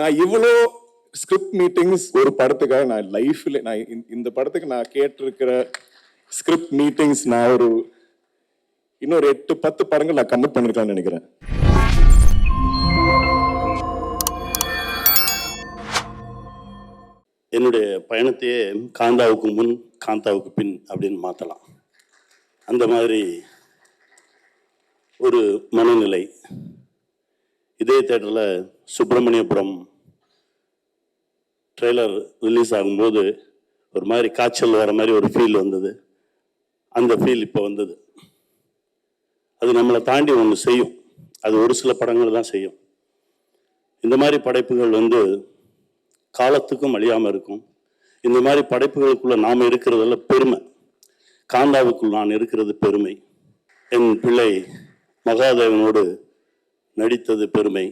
நான் இவ்வளோ script meetings ஒரு படத்துக்காக நான் லைஃப்ல நான் இந்த படத்துக்கு நான் கேட்டிருக்கிற ஸ்கிரிப்ட் மீட்டிங்ஸ் நான் ஒரு இன்னொரு 8-10 படங்கள் நான் கமிட் பண்ணிருக்கலாம்னு நினைக்கிறேன். என்னுடைய பயணத்தையே காந்தாவுக்கு முன் காந்தாவுக்கு பின் அப்படின்னு மாற்றலாம். அந்த மாதிரி ஒரு மனநிலை. இதே தேட்டரில் சுப்பிரமணியபுரம் ட்ரெய்லர் ரிலீஸ் ஆகும்போது ஒரு மாதிரி காய்ச்சல் வர மாதிரி ஒரு ஃபீல் வந்தது. அந்த ஃபீல் இப்போ வந்தது. அது நம்மளை தாண்டி ஒன்று செய்யும். அது ஒரு சில படங்கள் தான் செய்யும். இந்த மாதிரி படைப்புகள் காலத்துக்கும் அழியாமல் இருக்கும். இந்த மாதிரி படைப்புகளுக்குள்ள நாம் இருக்கிறதுல பெருமை. காந்தாவுக்குள் நான் இருக்கிறது பெருமை. என் பிள்ளை மகாதேவனோடு நடித்தது பெருமை.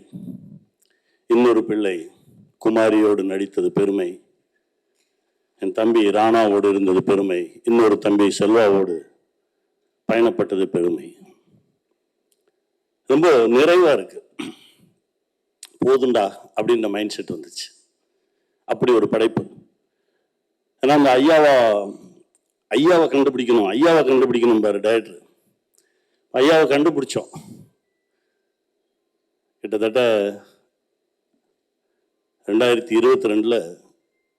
இன்னொரு பிள்ளை குமாரியோடு நடித்தது பெருமை. என் தம்பி ராணாவோடு இருந்தது பெருமை. இன்னொரு தம்பி செல்வாவோடு பயணப்பட்டது பெருமை. ரொம்ப நிறைவா இருக்கு. போதுண்டா அப்படின்ற மைண்ட் செட் வந்துச்சு. அப்படி ஒரு படைப்பு. ஏன்னா அந்த ஐயாவை கண்டுபிடிக்கணும் பாரு டைரக்டர். ஐயாவை கண்டுபிடிச்சோம். கிட்டத்தட்ட 2022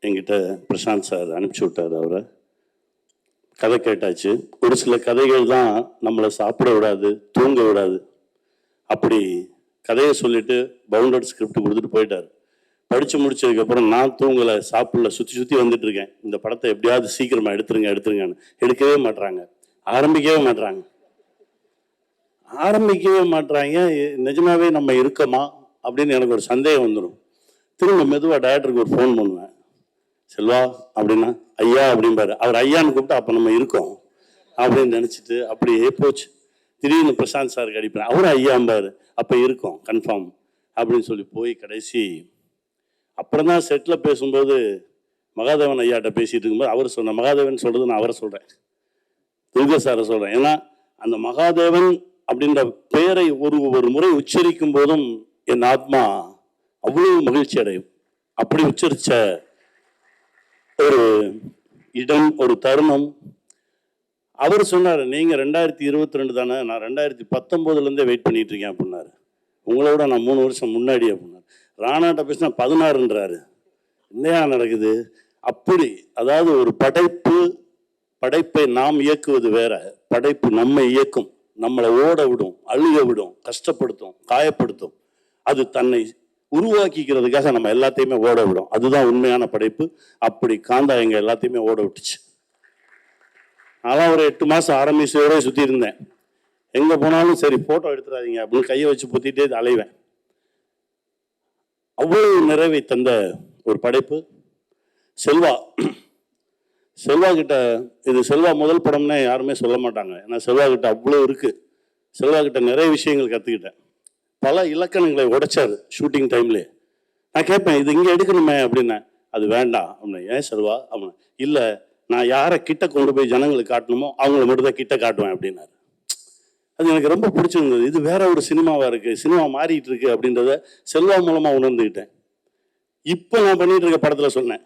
என்கிட்ட பிரசாந்த் சார் அனுப்பிச்சி விட்டார். அவரை கதை கேட்டாச்சு. ஒரு சில கதைகள் தான் நம்மளை சாப்பிட விடாது, தூங்க விடாது. அப்படி கதையை சொல்லிட்டு பவுண்டட் ஸ்கிரிப்ட் கொடுத்துட்டு போயிட்டார். படித்து முடிச்சதுக்கப்புறம் நான் தூங்கலை, சாப்பிடல, சுற்றி வந்துட்டு இருக்கேன். இந்த படத்தை எப்படியாவது சீக்கிரமாக எடுத்துருங்கன்னு. எடுக்கவே மாட்டுறாங்க, ஆரம்பிக்கவே மாட்டுறாங்க. நிஜமாவே நம்ம இருக்கோமா அப்படின்னு எனக்கு ஒரு சந்தேகம் வந்துடும். திரும்ப மெதுவாக டைரக்டருக்கு ஒரு ஃபோன் பண்ணுவேன். செல்வா அப்படின்னா ஐயா அப்படின்பாரு. அவர் ஐயான்னு கூப்பிட்டு அப்போ நம்ம இருக்கோம் அப்படின்னு நினச்சிட்டு அப்படியே போச்சு. திடீர்னு பிரசாந்த் சாருக்கு அடிப்பேன். அவரும் ஐயாம்பாரு. அப்போ இருக்கோம் கன்ஃபார்ம் அப்படின்னு சொல்லி போய் கடைசி அப்புறம் தான் செட்டில் பேசும்போது மகாதேவன் ஐயாட்ட பேசிட்டு இருக்கும்போது அவர் சொன்ன மகாதேவன் சொல்கிறது நான் அவரை சொல்கிறேன், துர்கா சாரை சொல்கிறேன். ஏன்னா அந்த மகாதேவன் அப்படின்ற பெயரை ஒரு முறை உச்சரிக்கும் போதும் என் ஆத்மா அவ்வளவு மகிழ்ச்சி அடையும். அப்படி உச்சரித்த ஒரு இடம், ஒரு தருணம். அவர் சொன்னார், நீங்கள் 2022 தானே, நான் 2019 வெயிட் பண்ணிட்டு இருக்கேன் அப்படின்னாரு. உங்களோட நான் 3 வருஷம் முன்னாடி அப்படின்னாரு. ராணாட்ட பேசினா 16ன்றாரு. என்னையா நடக்குது? அப்படி அதாவது ஒரு படைப்பை நாம் இயக்குவது வேற, படைப்பு நம்மை இயக்கும், நம்மளை ஓட விடும், அழுக விடும், கஷ்டப்படுத்தும், காயப்படுத்தும். அது தன்னை உருவாக்கிக்கிறதுக்காக நம்ம எல்லாத்தையுமே ஓட விடும். அதுதான் உண்மையான படைப்பு. அப்படி காந்தா எங்க எல்லாத்தையுமே ஓட விட்டுச்சு. நான் ஒரு 8 மாதம் ஆரம்பிச்சோட சுற்றி இருந்தேன். எங்கே போனாலும் சரி ஃபோட்டோ எடுத்துடாதீங்க அப்படின்னு கையை வச்சு பொத்திட்டே அலைவேன். அவ்வளவு நிறைவை தந்த ஒரு படைப்பு. செல்வா கிட்ட இது செல்வா முதல் படம்னே யாருமே சொல்ல மாட்டாங்க. ஏன்னா செல்வா கிட்ட அவ்வளோ இருக்கு. செல்வா கிட்ட நிறைய விஷயங்கள் கற்றுக்கிட்டேன். பல இலக்கணங்களை உடைச்சாரு ஷூட்டிங் டைம்லேயே. நான் கேட்பேன், இது இங்கே எடுக்கணுமே அப்படின்னா அது வேண்டாம் அப்படின்னா. ஏன் செல்வா அப்படின்னா, இல்லை நான் யாரை கிட்ட கொண்டு போய் ஜனங்களுக்கு காட்டணுமோ அவங்கள மட்டும் தான் கிட்ட காட்டுவேன் அப்படின்னாரு. அது எனக்கு ரொம்ப பிடிச்சிருந்தது. இது வேற ஒரு சினிமாவாக இருக்குது, சினிமா மாறிட்டு இருக்கு அப்படின்றத செல்வா மூலமாக உணர்ந்துக்கிட்டேன். இப்போ நான் பண்ணிட்டு இருக்க படத்தில் சொன்னேன்,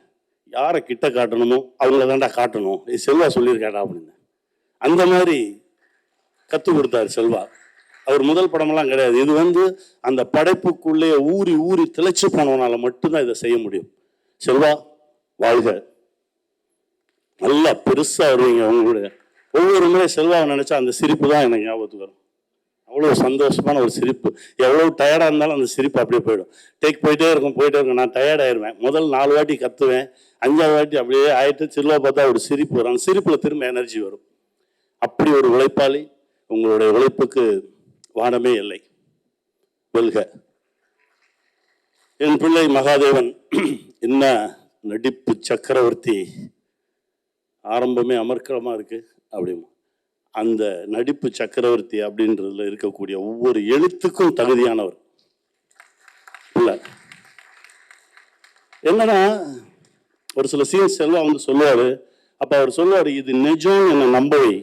யாரை கிட்ட காட்டணுமோ அவங்கள தாண்டா காட்டணும், இது செல்வா சொல்லியிருக்காடா அப்படின்னு. அந்த மாதிரி கற்றுக் கொடுத்தாரு செல்வா. அவர் முதல் படமெல்லாம் கிடையாது. இது அந்த படைப்புக்குள்ளே ஊறி திளைச்சு போனவனால மட்டும்தான் இதை செய்ய முடியும். செல்வா வாழ்க, நல்லா பெருசா வருவீங்க. உங்களுடைய ஒவ்வொரு முறை செல்வாவை நினைச்சா அந்த சிரிப்பு தான் எனக்கு ஞாபகத்துக்கு வரும். அவ்வளோ சந்தோஷமான ஒரு சிரிப்பு. எவ்வளோ டயர்டாக இருந்தாலும் அந்த சிரிப்பு அப்படியே போயிடும். போயிட்டே இருக்கும். நான் டயர்டாயிருவேன். முதல் 4 வாட்டி கத்துவேன், 5ஆவது வாட்டி அப்படியே ஆயிட்டு செல்வா பார்த்தா ஒரு சிரிப்பு வரும். அந்த சிரிப்பில் திரும்ப எனர்ஜி வரும். அப்படி ஒரு உழைப்பாளி. உங்களுடைய உழைப்புக்கு வானமே இல்லை. வெல்க. என் பிள்ளை மகாதேவன் என்ன நடிப்பு சக்கரவர்த்தி. ஆரம்பமே அமர்க்கலமாக இருக்கு அப்படிமா. அந்த நடிப்பு சக்கரவர்த்தி அப்படின்றதுல இருக்கக்கூடிய ஒவ்வொரு எழுத்துக்கும் தகுதியானவர் இல்லை. என்னன்னா ஒரு சில சீன்ஸ் எல்லாம் சொல்லுவாரு. அப்ப அவர் சொல்லுவாரு, இது நிஜம் என்னை நம்பவை,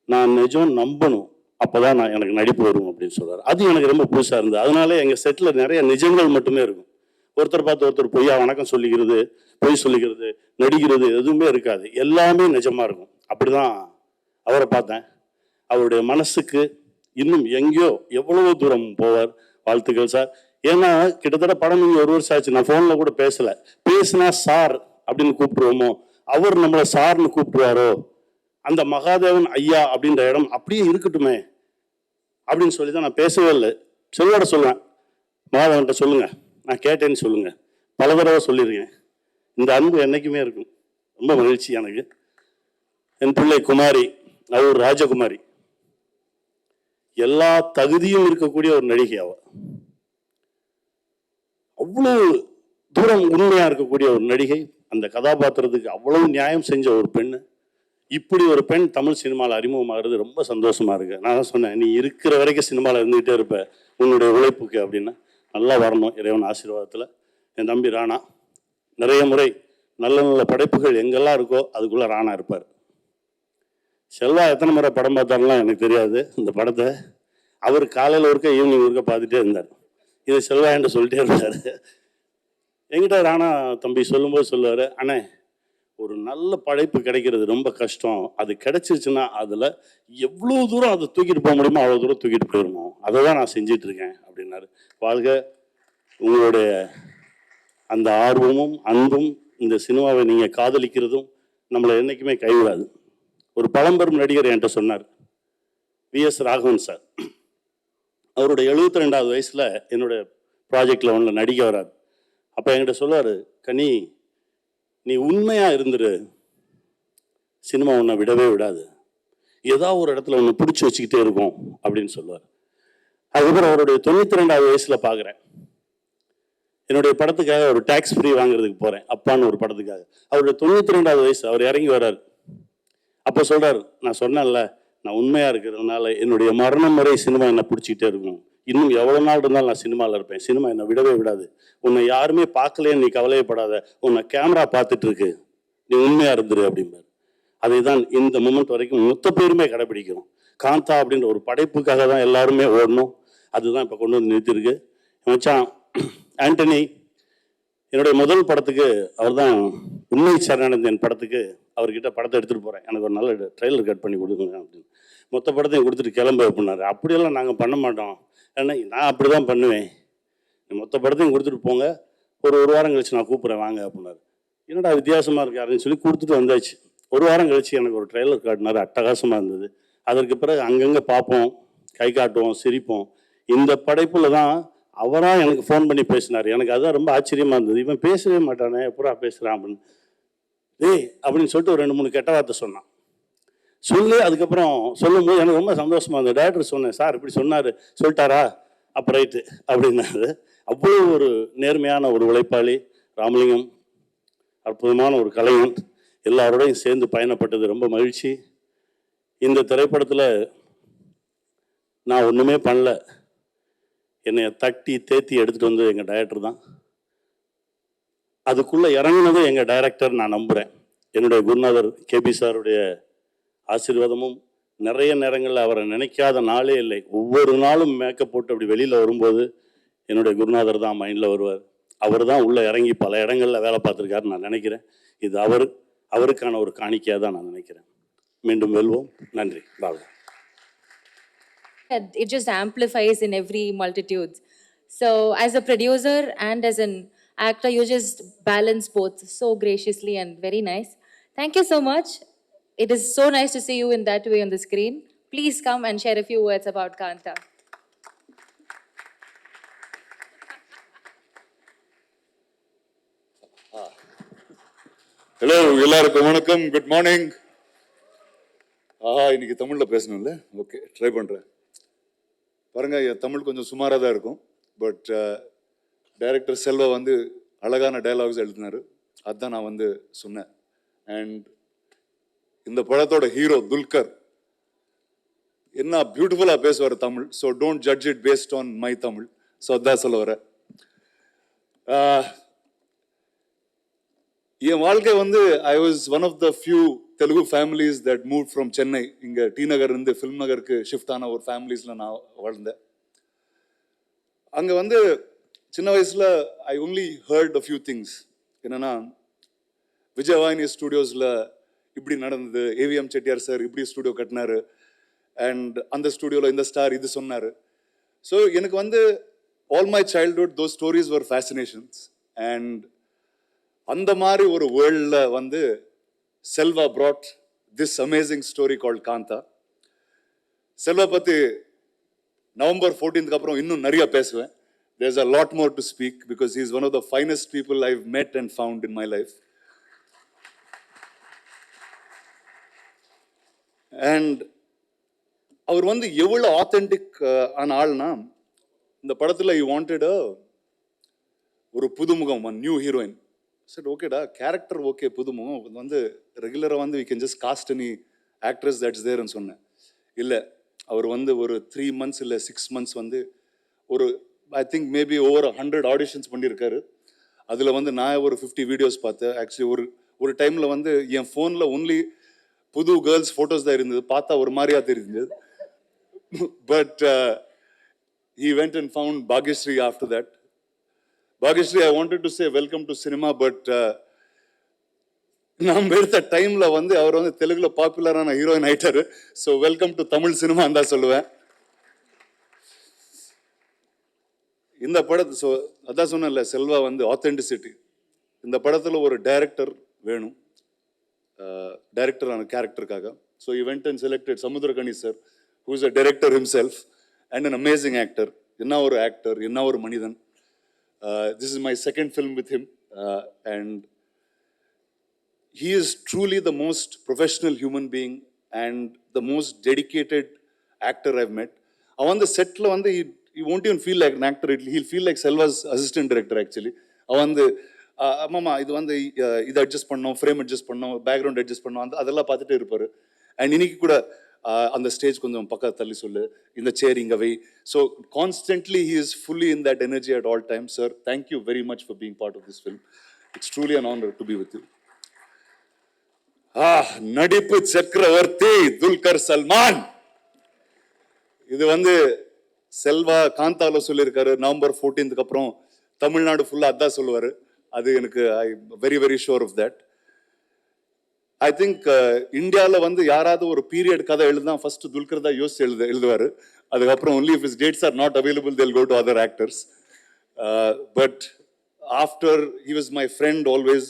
நான் நிஜம் நம்பணும், அப்பதான் எனக்கு நடிப்பு வரும் அப்படின்னு சொல்றாரு. அது எனக்கு ரொம்ப புதுசா இருந்தது. அதனால எங்க செட்ல நிறைய நிஜங்கள் மட்டுமே இருக்கும். ஒருத்தர் பார்த்து ஒருத்தர் பொய்யா வணக்கம் சொல்லிக்கிறது, பொய் சொல்லிக்கிறது, நடிக்கிறது எதுவுமே இருக்காது. எல்லாமே நிஜமா இருக்கும். அப்படிதான் அவரை பார்த்தேன். அவருடைய மனசுக்கு இன்னும் எங்கேயோ எவ்வளவு தூரம் போவார். வாழ்த்துக்கள் சார். ஏன்னா கிட்டத்தட்ட படம் நீங்க 1 வருஷம் ஆச்சு. நான் போன்ல கூட பேசல. பேசினா சார் அப்படின்னு கூப்பிட்டுருவோமோ, அவர் நம்மளை சார்னு கூப்பிட்டுருவாரோ, அந்த மகாதேவன் ஐயா அப்படின்ற இடம் அப்படியே இருக்கட்டுமே அப்படின்னு சொல்லி தான் நான் பேசவே இல்லை. செல்வாட சொல்லுவேன், மகாதேவன்கிட்ட சொல்லுங்க, நான் கேட்டேன்னு சொல்லுங்க. பல தடவை சொல்லியிருக்கேன். இந்த அன்பு என்னைக்குமே இருக்கும். ரொம்ப மகிழ்ச்சி எனக்கு. என் பிள்ளை குமாரி, அவர் ராஜகுமாரி, எல்லா தகுதியும் இருக்கக்கூடிய ஒரு நடிகை அவ. அவ்வளவு தூரம் உண்மையா இருக்கக்கூடிய ஒரு நடிகை. அந்த கதாபாத்திரத்துக்கு அவ்வளவு நியாயம் செஞ்ச ஒரு பெண்ணு. இப்படி ஒரு பெண் தமிழ் சினிமாவில் அறிமுகமாகிறது ரொம்ப சந்தோஷமா இருக்கு. நான் தான் சொன்னேன், நீ இருக்கிற வரைக்கும் சினிமாவில் இருந்துகிட்டே இருப்ப உன்னுடைய உழைப்புக்கு அப்படின்னு. நல்லா வரணும் இறைவன் ஆசீர்வாதத்தில். என் தம்பி ராணா நிறைய முறை நல்ல நல்ல படைப்புகள் எங்கெல்லாம் இருக்கோ அதுக்குள்ள ராணா இருப்பார். செல்வா எத்தனை முறை படம் பார்த்தாருலாம் எனக்கு தெரியாது. இந்த படத்தை அவர் காலையில் ஒருக்க ஈவினிங் ஒருக்க பார்த்துட்டே இருந்தார். இதை செல்வா என்று சொல்லிட்டே இருந்தார். என்கிட்ட ராணா தம்பி சொல்லும்போது சொல்லுவார், அண்ணே ஒரு நல்ல படைப்பு கிடைக்கிறது ரொம்ப கஷ்டம். அது கிடைச்சிருச்சுன்னா அதில் எவ்வளோ தூரம் அதை தூக்கிட்டு போக முடியுமோ அவ்வளோ தூரம் தூக்கிட்டு போயிடணும். அதை தான் நான் செஞ்சிட்டு இருக்கேன் அப்படின்னாரு. வாழ்க. உங்களுடைய அந்த ஆர்வமும் அன்பும் இந்த சினிமாவை நீங்கள் காதலிக்கிறதும் நம்மளை என்றைக்குமே கைவிடாது. ஒரு பழம்பெரும் நடிகர் என்கிட்ட சொன்னார், விஎஸ் ராகவன் சார். அவருடைய 72வது வயசில் என்னுடைய ப்ராஜெக்டில் ஒன்றில் நடிக்க வரார். அப்போ என்கிட்ட சொல்லுவார், கனி நீ உண்மையாக இருந்துரு, சினிமா உன்னை விடவே விடாது, ஏதாவது ஒரு இடத்துல ஒன்று பிடிச்சி வச்சுக்கிட்டே இருக்கும் அப்படின்னு சொல்லுவார். அதுக்கப்புறம் அவருடைய 92வது வயசில் பார்க்குறேன். என்னுடைய படத்துக்காக ஒரு டேக்ஸ் ஃப்ரீ வாங்குறதுக்கு போகிறேன், அப்பான்னு ஒரு படத்துக்காக. அவருடைய 92வது வயசு, அவர் இறங்கி வர்றார். அப்போ சொல்கிறார், நான் சொன்னேன்ல நான் உண்மையாக இருக்கிறதுனால என்னுடைய மரணம் வரை சினிமா என்னை பிடிச்சிக்கிட்டே இருக்கும். இன்னும் எவ்வளோ நாள் இருந்தாலும் நான் சினிமாவில் இருப்பேன். சினிமா என்னை விடவே விடாது. உன்னை யாருமே பார்க்கலேன்னு நீ கவலையப்படாத, உன்னை கேமரா பார்த்துட்டு இருக்கு, நீ உண்மையாக இருந்துரு அப்படிம்பார். அதை தான் இந்த மூமெண்ட் வரைக்கும் மொத்த பேருமே கடைபிடிக்கிறோம். காந்தா அப்படின்ற ஒரு படைப்புக்காக தான் எல்லாருமே ஓடணும். அதுதான் இப்போ கொண்டு வந்து நிறுத்திருக்கு. மச்சான் ஆண்டனி, என்னுடைய முதல் படத்துக்கு அவர் தான் உண்மை சரணானந்தன் படத்துக்கு அவர்கிட்ட படத்தை எடுத்துகிட்டு போகிறேன், எனக்கு ஒரு நல்ல ட்ரெய்லர் கட் பண்ணி கொடுங்க அப்படின்னு. மொத்த படத்தையும் கொடுத்துட்டு கிளம்பு அப்படின்னாரு. அப்படியெல்லாம் நாங்கள் பண்ண மாட்டோம், ஏன்னா நான் அப்படி தான் பண்ணுவேன், மொத்த படத்தையும் கொடுத்துட்டு போங்க, ஒரு வாரம் கழிச்சு நான் கூப்பிட்றேன் வாங்க அப்படின்னாரு. என்னடா வித்தியாசமாக இருக்கு அப்படின்னு சொல்லி கொடுத்துட்டு வந்தாச்சு. ஒரு வாரம் கழிச்சு எனக்கு ஒரு ட்ரெய்லர் காட்டினார், அட்டகாசமாக இருந்தது. அதற்கு பிறகு அங்கங்கே பார்ப்போம், கை காட்டுவோம், சிரிப்போம். இந்த படைப்பில் தான் அவராக எனக்கு ஃபோன் பண்ணி பேசினார். எனக்கு அதுதான் ரொம்ப ஆச்சரியமாக இருந்தது. இவன் பேசவே மாட்டானே, எப்படா பேசுகிறான் அப்படின்னு. டேய் அப்படின்னு சொல்லிட்டு ஒரு 2-3 கெட்ட வார்த்தை சொன்னான். சொல்லி அதுக்கப்புறம் சொல்லும்போது எனக்கு ரொம்ப சந்தோஷமாக இருந்தது. டைரக்டர் சொன்னேன், சார் இப்படி சொன்னார், சொல்லிட்டாரா, அப்போ ரைட்டு அப்படின்னாரு. அவ்வளோ ஒரு நேர்மையான ஒரு உழைப்பாளி ராமலிங்கம், அற்புதமான ஒரு கலைஞன். எல்லாரோடையும் சேர்ந்து பயணப்பட்டது ரொம்ப மகிழ்ச்சி. இந்த திரைப்படத்தில் நான் ஒன்றுமே பண்ணல, என்னை தட்டி தேத்தி எடுத்துகிட்டு வந்து எங்கள் டைரக்டர் தான். அதுக்குள்ளே இறங்கினதும் எங்கள் டைரக்டர் நான் நம்புகிறேன். என்னுடைய குருநாதர் கேபி சாருடைய ஆசீர்வாதமும், நிறைய நேரங்களில் அவரை நினைக்காத நாளே இல்லை. ஒவ்வொரு நாளும் மேக்கப் போட்டு அப்படி வெளியில் வரும்போது என்னுடைய குருநாதர் தான் மைண்டில் வருவார். அவர் தான் உள்ளே இறங்கி பல இடங்களில் வேலை பார்த்துருக்காருன்னு நான் நினைக்கிறேன். இது அவருக்கான ஒரு காணிக்கையாக தான் நான் நினைக்கிறேன். மீண்டும் வெல்வோம். நன்றி. Babu. It just amplifies in every multitude. So as a producer and as an actor, you just balance both so graciously and very nice. Thank you so much. It is so nice to see you in that way on the screen. Please come and share a few words about Kanta. Hello, எல்லாருக்கும் வணக்கம், good morning. இன்னைக்கு தமிழில் பேசணும்ல, okay try பண்ணுறேன். பாருங்க, என் தமிழ் கொஞ்சம் சுமாராக தான் இருக்கும். பட் டைரக்டர் செல்வா வந்து அழகான டயலாக்ஸ் எழுதினார், அதுதான் நான் வந்து சொன்னேன். அண்ட் இந்த படத்தோட ஹீரோ துல்கர் என்ன பியூட்டிஃபுல்லாக பேசுவார் Tamil. So don't judge it based on my Tamil. So அதான் சொல்ல வரேன். என் வாழ்க்கை வந்து I was one of the few Telugu families that move from Chennai. இங்கே டி நகர் இருந்து ஃபில்ம் நகருக்கு ஷிஃப்ட் ஆன ஒரு ஃபேமிலிஸில் நான் வாழ்ந்தேன். அங்கே வந்து சின்ன வயசுல I only heard a few things. என்னன்னா, விஜயவாணி ஸ்டுடியோஸ்ல இப்படி நடந்தது, ஏவிஎம் செட்டியார் சார் இப்படி ஸ்டுடியோ கட்டினாரு, அண்ட் அந்த ஸ்டுடியோல இந்த ஸ்டார் இது சொன்னாரு. ஸோ எனக்கு வந்து all my childhood those stories were fascinations. And அந்த மாதிரி ஒரு வேர்ல்டில் வந்து Selva brought this amazing story called Kantha. Selva பற்றி நவம்பர் 14th அப்புறம் இன்னும் நிறைய பேசுவேன். There's a lot more to speak because he's one of the finest people I've met and found in my life. And அவர் வந்து எவ்வளோ ஆத்தென்டிக் ஆன ஆள்னா, இந்த படத்தில் he wanted ஒரு புதுமுகம், ஒன் நியூ ஹீரோயின். சரி ஓகேடா, கேரக்டர் ஓகே, புதுமுகம் வந்து ரெகுலராக வந்து we can just cast any actress that's there ன்னு சொன்னேன். இல்லை, அவர் வந்து ஒரு 3 months இல்லை 6 months வந்து ஒரு I think maybe over 100 auditions பண்ணியிருக்காரு. அதில் வந்து நான் ஒரு 50 வீடியோஸ் பார்த்தேன். ஆக்சுவலி ஒரு டைமில் வந்து என் ஃபோனில் ஒன்லி புது கேர்ள்ஸ் ஃபோட்டோஸ் தான் இருந்தது. பார்த்தா ஒரு மாதிரியா தெரிஞ்சது. But he went and found Bhagyashree after that. Bhagyashree, I wanted to say welcome to cinema, but நாம் எடுத்த டைம்ல வந்து அவர் வந்து தெலுங்குல பாப்புலரான ஹீரோயின் ஆயிட்டாரு. ஸோ வெல்கம் டு தமிழ் சினிமான்னு தான் சொல்லுவேன். இந்த படத்து ஸோ அதான் சொன்னேன்ல, செல்வா வந்து ஆத்தென்டிசிட்டி. இந்த படத்தில் ஒரு டைரக்டர் வேணும், டைரக்டரான கேரக்டருக்காக. So he went and selected Samuthirakani sir, who is a director himself and an amazing actor. என்ன ஒரு ஆக்டர், என்ன ஒரு மனிதன். This is my second film with him, and he is truly the most professional human being and the most dedicated actor I've met. அவன் வந்து settle வந்து he won't even feel like an actor, he'll feel like Selva's assistant director actually. அவன் வந்து ஆமாம்மா இது வந்து இதை adjust பண்ணோம், ஃப்ரேம் அட்ஜஸ்ட் பண்ணோம், பேக்ரவுண்ட் அட்ஜஸ்ட் பண்ணோம், அதெல்லாம் பார்த்துட்டு இருப்பார். அண்ட் இன்னைக்கு கூட அந்த ஸ்டேஜ் கொஞ்சம் பக்கம் தள்ளி சொல்லு, இந்த சேர் இங்கே வை. So constantly he is fully in that energy at all times. Sir, thank you very much for being part of this film. It's truly an honor to be with you. நடிப்பு சக்கரவர்த்தி துல்கர் சல்மான். இது வந்து செல்வா காந்தாவில் சொல்லியிருக்காரு, November 14th அப்புறம் தமிழ்நாடு ஃபுல்லாக அதான் சொல்லுவார். அது எனக்கு I very very sure of that. I think இந்தியாவில் வந்து யாராவது ஒரு பீரியட் கதை எழுதுனா ஃபர்ஸ்ட் துல்கர் தான் யோசிச்சு எழுதுவார். அதுக்கப்புறம் only if is dates R not available they'll go to other actors. But after, he was my friend always.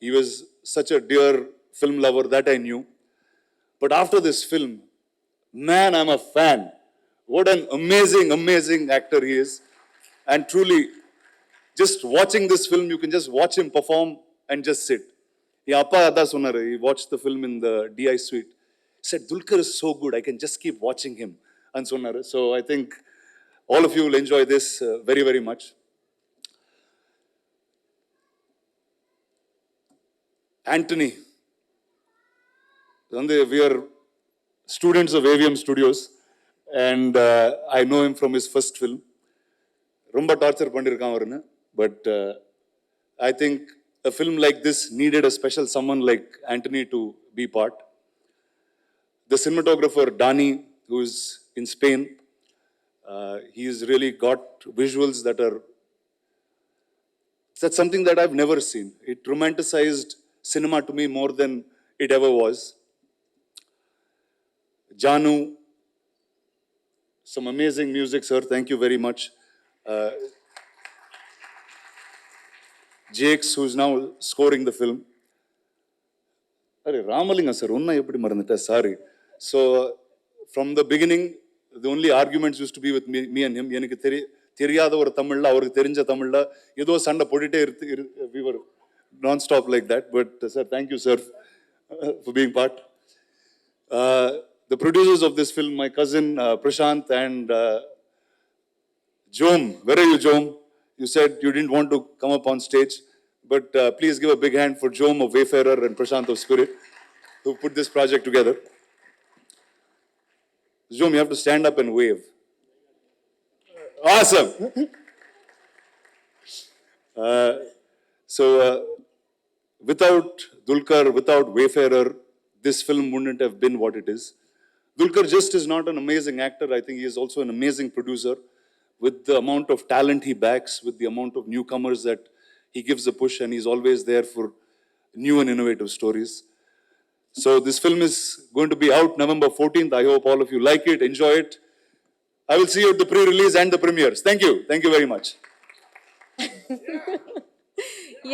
He was such a dear film lover that I knew. But after this film, man, I'm a fan. What an amazing actor he is. And truly, just watching this film, you can just watch him perform and just sit. என் அப்பா அதான் சொன்னார், he watched the film in the DI suite. He said, Dulquer is so good, I can just keep watching him. And சொன்னார். So I think all of you will enjoy this very, very much. Anthony. We are students of AVM Studios, and I know him from his first film. ரொம்ப torture பண்ணியிருக்கான் அவருன்னு. But I think a film like this needed a special someone like Anthony to be part. The cinematographer Dani, who is in Spain, he's really got visuals that's something that I've never seen. It romanticized cinema to me more than it ever was. Janu, some amazing music, sir. Thank you very much. Jakes, who's now scoring the film. Ramalinga sir, unna eppadi marandita, sorry. So from the beginning, the only arguments used to be with me and him. எனக்கு தெரியாத ஒரு தமிழ்ல அவருக்கு தெரிஞ்ச தமிழ்ல ஏதோ சண்டை போட்டுட்டே we were non-stop like that. But sir, thank you sir for being part. The producers of this film, my cousin Prashant and Jom. Where are you, Jom? You said you didn't want to come up on stage, but please give a big hand for Jom of Wayfarer and Prashant of Spirit, who put this project together. Jom, you have to stand up and wave. Awesome. Without Dulquer, without Wayfarer, this film wouldn't have been what it is. Dulquer just is not an amazing actor. I think he is also an amazing producer. with the amount of talent he backs, with the amount of newcomers that he gives a push, and he's always there for new and innovative stories. So this film is going to be out November 14th. I hope all of you like it, enjoy it. I will see you at the pre-release and the premieres. Thank you. Thank you very much.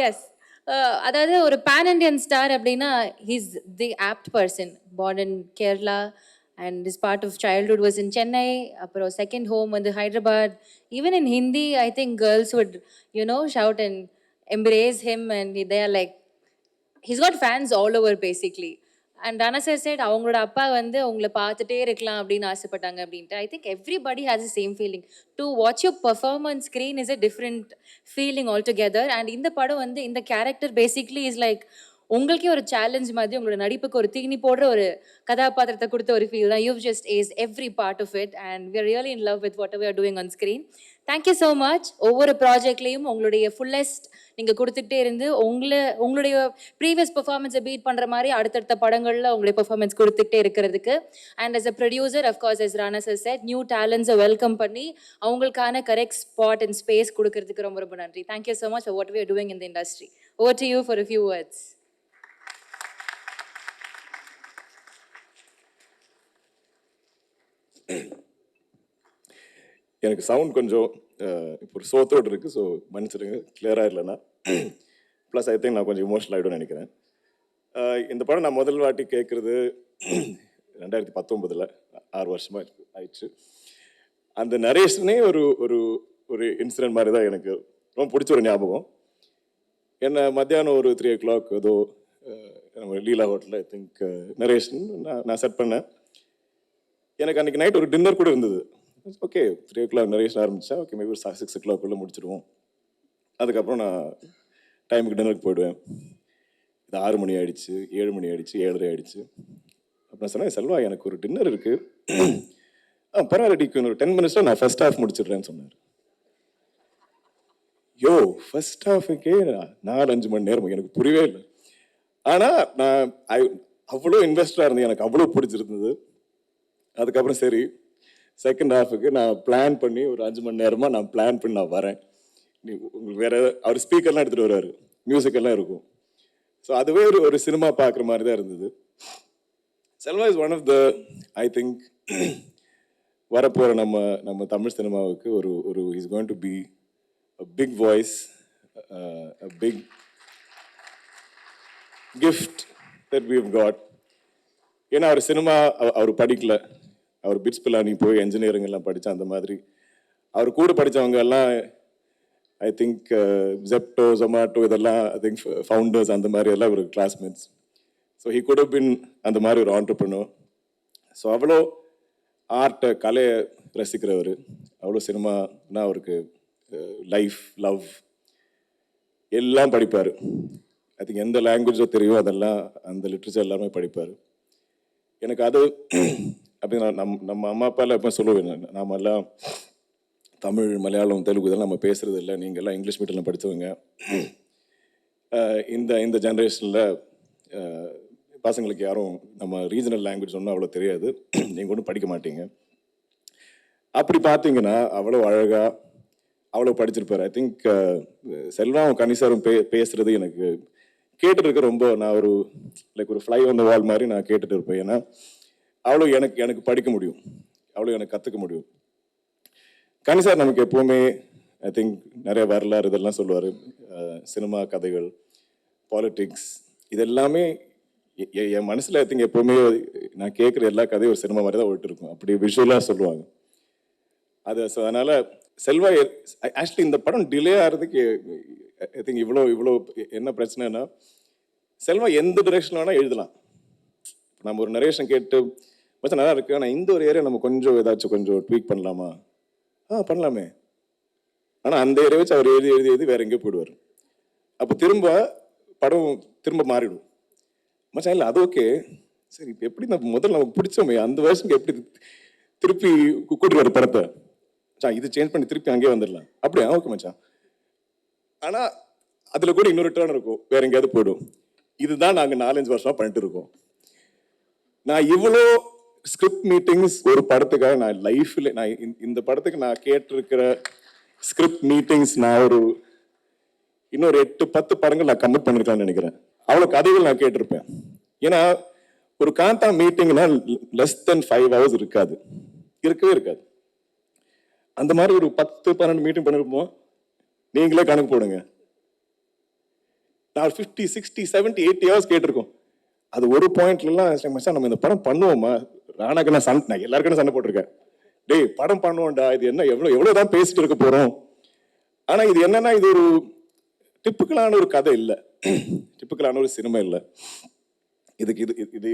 Yes அதாவது ஒரு pan Indian star அப்படின்னா he's the apt person born in Kerala and is part of childhood was in Chennai அப்புறம் second home வந்து Hyderabad even in Hindi I think girls would shout and embrace him and they are like he's got fans all over basically. And Rana sir said அவங்களோட அப்பா வந்து உங்களை பார்த்துட்டே இருக்கலாம் அப்படின்னு ஆசைப்பட்டாங்க அப்படின்ட்டு. I think everybody has the same feeling. To watch your perform on screen is a different feeling altogether. And இந்த படம் வந்து இந்த character basically is like உங்களுக்கே ஒரு சேலஞ்ச் மாதிரி உங்களோட நடிப்புக்கு ஒரு தீனி போடுற ஒரு கதாபாத்திரத்தை கொடுத்த ஒரு ஃபீல் தான். You've just aced every part of it and we are really in love with whatever we are doing on screen. Thank you so much. ஒவ்வொரு ப்ராஜெக்ட்லேயும் உங்களுடைய ஃபுல்லஸ்ட் நீங்கள் கொடுத்துக்கிட்டே இருந்து உங்களுடைய ப்ரீவியஸ் பெர்ஃபார்மன்ஸை பீட் பண்ணுற மாதிரி அடுத்தடுத்த படங்களில் உங்களுடைய பெர்ஃபார்மன்ஸ் கொடுத்துக்கிட்டே இருக்கிறதுக்கு. And as a producer, of course, as Rana sir said, new டேலண்ட்ஸை வெல்கம் பண்ணி அவங்களுக்கான கரெக்ட் ஸ்பாட் அண்ட் ஸ்பேஸ் கொடுக்கறதுக்கு ரொம்ப ரொம்ப நன்றி. Thank you so much for what we are doing in the industry. Over to you for a few words. எனக்கு sound கொஞ்சம் இப்போ ஒரு சோத்தோடு இருக்குது, ஸோ மன்னிச்சிடுங்க கிளியராக இல்லைன்னா. ப்ளஸ் ஐ திங்க் நான் கொஞ்சம் இமோஷனல் ஆகிடும்னு நினைக்கிறேன். இந்த படம் நான் முதல் வாட்டி கேட்குறது 2019, 6 வருஷமாக ஆயிடுச்சு. அந்த நரேஷனே ஒரு ஒரு ஒரு இன்சிடென்ட் மாதிரி தான் எனக்கு ரொம்ப பிடிச்ச ஒரு ஞாபகம். என்னை மத்தியானம் ஒரு 3 o'clock ஏதோ நம்ம லீலா ஹோட்டலில் ஐ திங்க் நரேஷன் நான் செட் பண்ணேன். எனக்கு அன்றைக்கி நைட் ஒரு டின்னர் கூட இருந்தது. ஓகே 3 o'clock நரேஷன் ஆரம்பித்தா ஓகே மேபி ஒரு 6 o'clock முடிச்சிடுவோம். அதுக்கப்புறம் நான் டைமுக்கு டின்னருக்கு போயிடுவேன். இது 6 மணி ஆகிடுச்சு, 7 மணி ஆகிடுச்சு, 7:30 ஆகிடுச்சு. அப்புறம் சொன்னேன், செல்வா எனக்கு ஒரு டின்னர் இருக்குது, பரவாயில்லடிக்கு ஒரு 10 minutes நான் ஃபர்ஸ்ட் ஹாஃப் முடிச்சிடுறேன்னு சொன்னார். யோ ஃபர்ஸ்ட் ஹாஃபுக்கே 4-5 மணி நேரம் எனக்கு புரியவே இல்லை. ஆனால் நான் அவ்வளோ இன்வெஸ்டாக இருந்தேன், எனக்கு அவ்வளோ பிடிச்சிருந்தது. அதுக்கப்புறம் சரி செகண்ட் ஹாஃபுக்கு நான் பிளான் பண்ணி ஒரு 5 மணி நேரமாக நான் பிளான் பண்ணி நான் வரேன். நீ உங்களுக்கு வேற அவர் ஸ்பீக்கர்லாம் எடுத்துகிட்டு வருவார், மியூசிக்கெல்லாம் இருக்கும். ஸோ அதுவே ஒரு சினிமா பார்க்குற மாதிரி தான் இருந்தது. Selva is one of the I think வரப்போகிற நம்ம தமிழ் சினிமாவுக்கு ஒரு is going to be a big voice, a big gift that we've got. ஏன்னா அவர் சினிமா அவர் படிக்கல, அவர் பிட்ஸ் பிலானி போய் என்ஜினியரிங் எல்லாம் படித்தா அந்த மாதிரி. அவர் கூட படித்தவங்க எல்லாம் ஐ திங்க் ஜெப்டோ ஜொமாட்டோ இதெல்லாம் ஐ திங்க் ஃபவுண்டர்ஸ் அந்த மாதிரி எல்லாம் ஒரு classmates. So he could have been அந்த மாதிரி ஒரு ஆண்டர்ப்ரனர். ஸோ அவ்வளோ ஆர்ட்டை கலையை ரசிக்கிறவர், அவ்வளோ சினிமானா அவருக்கு லைஃப் லவ் எல்லாம் படிப்பார். ஐ திங்க் எந்த லாங்குவேஜோ தெரியும் அதெல்லாம் அந்த லிட்ரேச்சர் எல்லாமே படிப்பார். எனக்கு அது அப்படி நம்ம அம்மா அப்பாலாம் எப்போ சொல்லுவேன், நாம எல்லாம் தமிழ் மலையாளம் தெலுங்கு இதெல்லாம் நம்ம பேசுறது இல்லை, நீங்கள் எல்லாம் இங்கிலீஷ் மீடியம்ல படித்தவங்க. இந்த ஜென்ரேஷனில் பசங்களுக்கு யாரும் நம்ம ரீஜனல் லாங்குவேஜ் ஒன்றும் அவ்வளோ தெரியாது, நீங்கள் ஒன்றும் படிக்க மாட்டீங்க. அப்படி பார்த்தீங்கன்னா அவ்வளோ அழகாக அவ்வளோ படிச்சிருப்பார். ஐ திங்க் செல்வாவும் கனிசாரும் பேசுறது எனக்கு கேட்டுட்டு இருக்க ரொம்ப நான் ஒரு லைக் ஒரு ஃப்ளை ஆன் த வால் மாதிரி நான் கேட்டுட்டு இருப்பேன். ஏன்னா அவ்வளோ எனக்கு படிக்க முடியும், அவ்வளோ எனக்கு கற்றுக்க முடியும். கனிசார் நமக்கு எப்போவுமே ஐ திங்க் நிறைய வரலாறு இதெல்லாம் சொல்லுவார், சினிமா கதைகள், பாலிட்டிக்ஸ், இது எல்லாமே என் மனசில் ஐ திங்க் எப்போவுமே நான் கேட்குற எல்லா கதையும் ஒரு சினிமா மாதிரி தான் ஓட்டு இருக்கும், அப்படி விஷுவலாக சொல்லுவாங்க அது. ஸோ அதனால் செல்வா ஆக்சுவலி இந்த படம் டிலே ஆகிறதுக்கு ஐ திங்க் இவ்வளோ என்ன பிரச்சனைனா, செல்வா எந்த டிரெக்ஷன் வேணால் எழுதலாம். நம்ம ஒரு நரேஷன் கேட்டு மச்சா நல்லா இருக்கு, ஆனால் இந்த ஒரு ஏரியா நம்ம கொஞ்சம் ஏதாச்சும் கொஞ்சம் ட்வீக் பண்ணலாமா, பண்ணலாமே. ஆனால் அந்த ஏரியா வச்சு அவர் எழுதி வேற எங்கேயோ போயிடுவார். அப்போ படம் திரும்ப மாறிடும். மச்சான் இல்லை அது ஓகே, சரி இப்போ எப்படி நம்ம முதல்ல நமக்கு பிடிச்சோமே அந்த வருஷத்துக்கு எப்படி திருப்பி கூட்டிட்டு வர படத்தை இது சேஞ்ச் பண்ணி திருப்பி அங்கேயே வந்துடலாம், அப்படியா ஓகே மச்சான். ஆனால் அதில் கூட இன்னொரு டேர்ன் இருக்கும், வேற எங்கேயாவது போயிடும். இதுதான் நாங்கள் 4-5 வருஷமா பண்ணிட்டு இருக்கோம். நான் இவ்வளோ ஸ்கிரிப்ட் மீட்டிங்ஸ் ஒரு படத்துக்காக நான் லைஃப்ல நான் இந்த படத்துக்கு நான் கேட்டிருக்கிற ஸ்கிரிப்ட் மீட்டிங்ஸ் நான் ஒரு இன்னொரு 8-10 படங்கள் நான் கமிட் பண்ணிருக்கலாம்னு நினைக்கிறேன். அவ்வளவு கதைகள் நான் கேட்டிருப்பேன். ஏன்னா ஒரு காந்தா மீட்டிங்னா லெஸ் தென் 5 hours இருக்காது, இருக்கவே இருக்காது. அந்த மாதிரி ஒரு 10-12 மீட்டிங் பண்ணிருப்போம். நீங்களே கணக்கு போடுங்க. நான் 50, 60, 70, 80 hours கேட்டிருக்கோம். அது ஒரு பாயிண்ட்லாம் மச்சான் நம்ம இந்த படம் பண்ணுவோமா, ராணாக்கு நான் எல்லாருக்கும் சண்டை போட்டிருக்கேன். டேய் படம் பண்ணுவோம்டா, இது என்ன எவ்வளவுதான் பேசிட்டு இருக்க போறோம். ஆனா இது என்னன்னா இது ஒரு டிப்பிக்கலான ஒரு கதை இல்லை, டிப்பிக்கலான ஒரு சினிமா இல்லை. இதுக்கு இது இது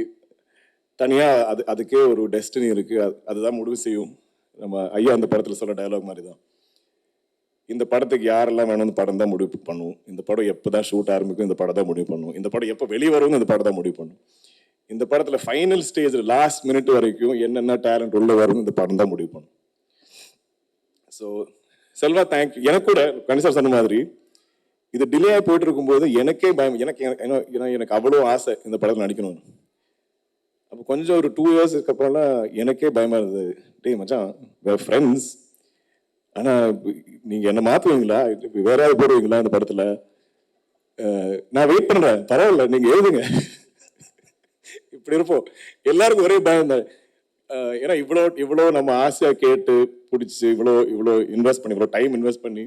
தனியா அதுக்கே ஒரு டெஸ்டினி இருக்கு. அதுதான் முடிவு செய்யும். நம்ம ஐயா அந்த படத்துல சொல்ற டயலாக் மாதிரி தான். இந்த படத்துக்கு யாரெல்லாம் வேணும்னு படம் தான் முடிவு பண்ணுவோம். இந்த படம் எப்போதான் ஷூட் ஆரம்பிக்கும், இந்த படம் தான் முடிவு பண்ணுவோம். இந்த படம் எப்போ வெளியே வரும், இந்த படம் தான் முடிவு பண்ணும். இந்த படத்துல ஃபைனல் ஸ்டேஜ் லாஸ்ட் மினிட் வரைக்கும் என்னென்ன டேலண்ட் உள்ள வரும், இந்த படம் தான் முடிவு பண்ணும். So Selva thank you. எனக்கு கூட கணிசார் சொன்ன மாதிரி இது டிலே ஆகி போயிட்டு இருக்கும்போது எனக்கே பயம். எனக்கு அவ்வளோ ஆசை இந்த படத்தில் நடிக்கணும்னு. அப்போ கொஞ்சம் ஒரு 2 years அப்புறம்லாம் எனக்கே பயமா இருந்தது. டேய் மச்சான், ஃப்ரெண்ட்ஸ், ஆனா நீங்க என்ன மாத்துவீங்களா, வேற யாராவது போடுவீங்களா இந்த படத்துல? நான் வெயிட் பண்றேன், பரவாயில்ல நீங்க எழுதுங்க. இப்படி இருப்போம். எல்லாருக்கும் ஒரே பயம் தான். ஏன்னா இவ்வளோ நம்ம ஆசையா கேட்டு பிடிச்சி இவ்வளோ இன்வெஸ்ட் பண்ணி, இவ்வளோ டைம் இன்வெஸ்ட் பண்ணி